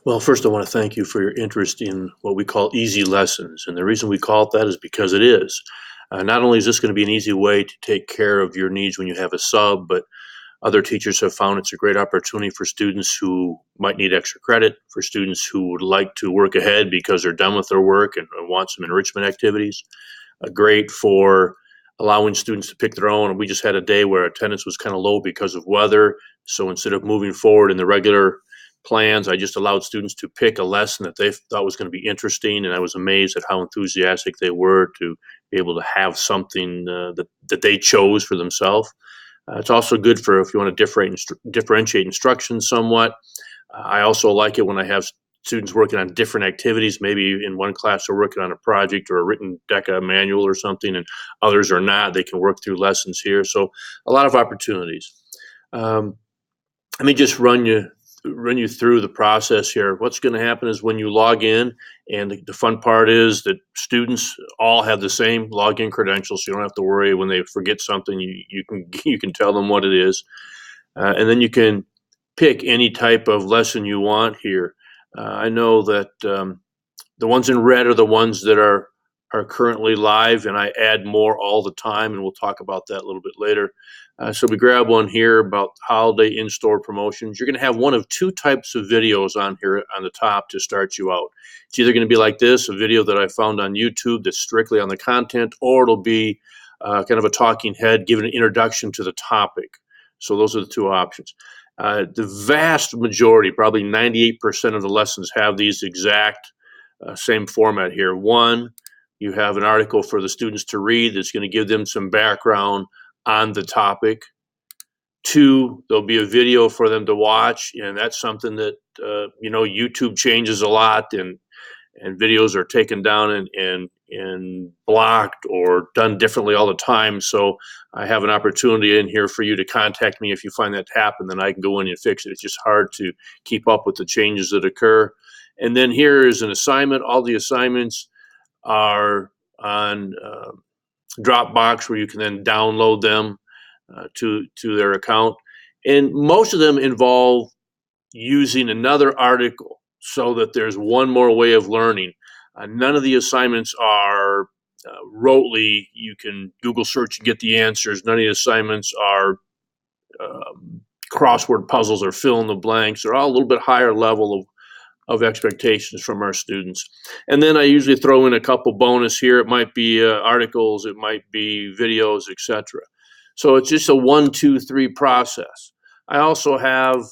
Well, first, I want to thank you for your interest in what we call easy lessons. And the reason we call it that is because it is. Not only is this going to be an easy way to take care of your needs when you have a sub, but other teachers have found it's a great opportunity for students who might need extra credit, for students who would like to work ahead because they're done with their work and want some enrichment activities. Great for allowing students to pick their own. We just had a day where attendance was kind of low because of weather. So instead of moving forward in the regular plans, I just allowed students to pick a lesson that they thought was going to be interesting. And I was amazed at how enthusiastic they were to be able to have something that they chose for themselves. It's also good for if you want to differentiate instruction somewhat. I also like it when I have students working on different activities. Maybe in one class they're working on a project or a written DECA manual or something, and others are not. They can work through lessons here. So a lot of opportunities. Um, Let me just run you through the process here. What's going to happen is when you log in, and the fun part is that students all have the same login credentials, so you don't have to worry when they forget something. You can tell them what it is, and then you can pick any type of lesson you want here. I know that the ones in red are the ones that are currently live, and I add more all the time, and we'll talk about that a little bit later. So we grab one here about holiday in-store promotions. You're going to have one of two types of videos on here on the top to start you out. It's either going to be like this, a video that I found on YouTube that's strictly on the content, or it'll be kind of a talking head, giving an introduction to the topic. So those are the two options. The vast majority, probably 98% of the lessons have these exact same format here. One, you have an article for the students to read that's going to give them some background on the topic. Two, there'll be a video for them to watch, and that's something that YouTube changes a lot, and videos are taken down and blocked or done differently all the time. So I have an opportunity in here for you to contact me if you find that to happen. Then I can go in and fix it. It's just hard to keep up with the changes that occur. And then here is an assignment. All the assignments are on Dropbox, where you can then download them to their account. And most of them involve using another article so that there's one more way of learning. None of the assignments are rotely, you can Google search and get the answers. None of the assignments are crossword puzzles or fill in the blanks. They're all a little bit higher level of expectations from our students. And then I usually throw in a couple bonus here. It might be articles, it might be videos, etc. So it's just a 1, 2, 3 process. I also have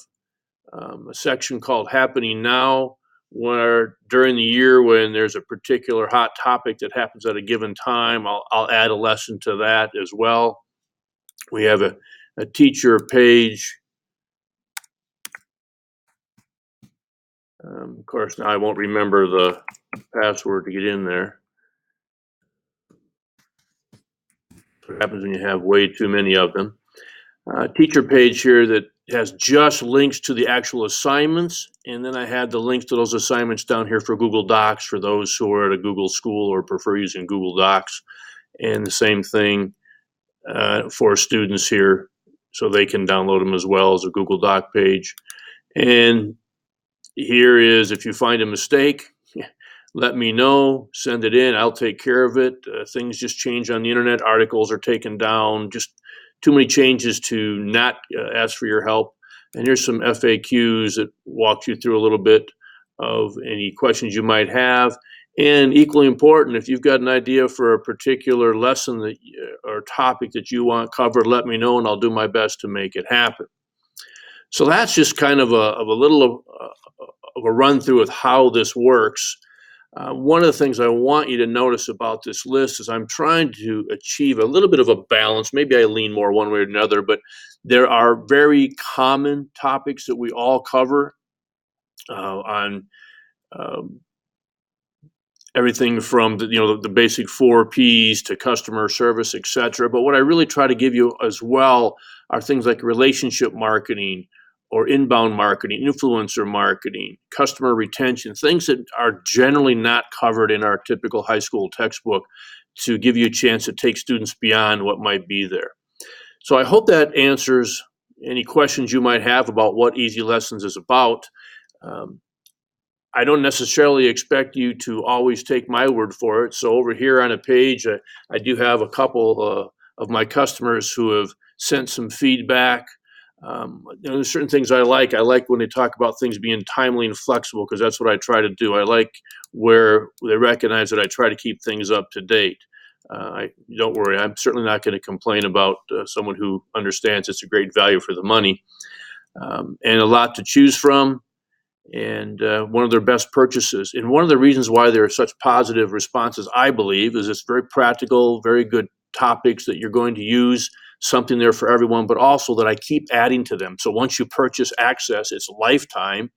a section called Happening Now, where during the year when there's a particular hot topic that happens at a given time, I'll add a lesson to that as well. We have a teacher page. Of course, now I won't remember the password to get in there. What happens when you have way too many of them. Teacher page here that has just links to the actual assignments, and then I had the links to those assignments down here for Google Docs for those who are at a Google school or prefer using Google Docs, and the same thing for students here, so they can download them as well as a Google Doc page. And here is, if you find a mistake, let me know, send it in, I'll take care of it. Things just change on the internet, articles are taken down, just too many changes to not ask for your help. And here's some FAQs that walks you through a little bit of any questions you might have. And equally important, if you've got an idea for a particular lesson that or topic that you want covered, let me know and I'll do my best to make it happen. So that's just kind of a little of a run through of how this works. One of the things I want you to notice about this list is I'm trying to achieve a little bit of a balance. Maybe I lean more one way or another, but there are very common topics that we all cover on everything from the basic 4 Ps to customer service, etc. But what I really try to give you as well are things like relationship marketing, or inbound marketing, influencer marketing, customer retention, things that are generally not covered in our typical high school textbook, to give you a chance to take students beyond what might be there. So I hope that answers any questions you might have about what Easy Lessons is about. I don't necessarily expect you to always take my word for it. So over here on a page, I do have a couple of my customers who have sent some feedback. There's certain things I like. I like when they talk about things being timely and flexible because that's what I try to do. I like where they recognize that I try to keep things up to date. Don't worry, I'm certainly not going to complain about someone who understands it's a great value for the money, and a lot to choose from, and one of their best purchases. And one of the reasons why there are such positive responses, I believe, is it's very practical, very good topics that you're going to use, something there for everyone, but also that I keep adding to them. So once you purchase Access, it's lifetime.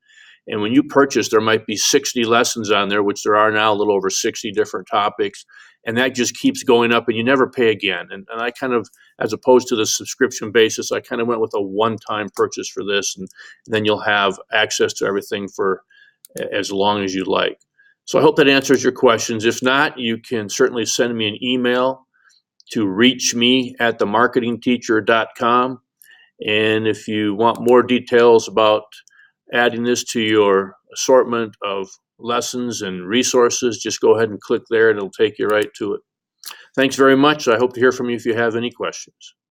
And when you purchase, there might be 60 lessons on there, which there are now, a little over 60 different topics. And that just keeps going up, and you never pay again. And I kind of, as opposed to the subscription basis, I kind of went with a one-time purchase for this. And then you'll have access to everything for as long as you like. So I hope that answers your questions. If not, you can certainly send me an email to reachme@themarketingteacher.com. And if you want more details about adding this to your assortment of lessons and resources, just go ahead and click there and it'll take you right to it. Thanks very much. I hope to hear from you if you have any questions.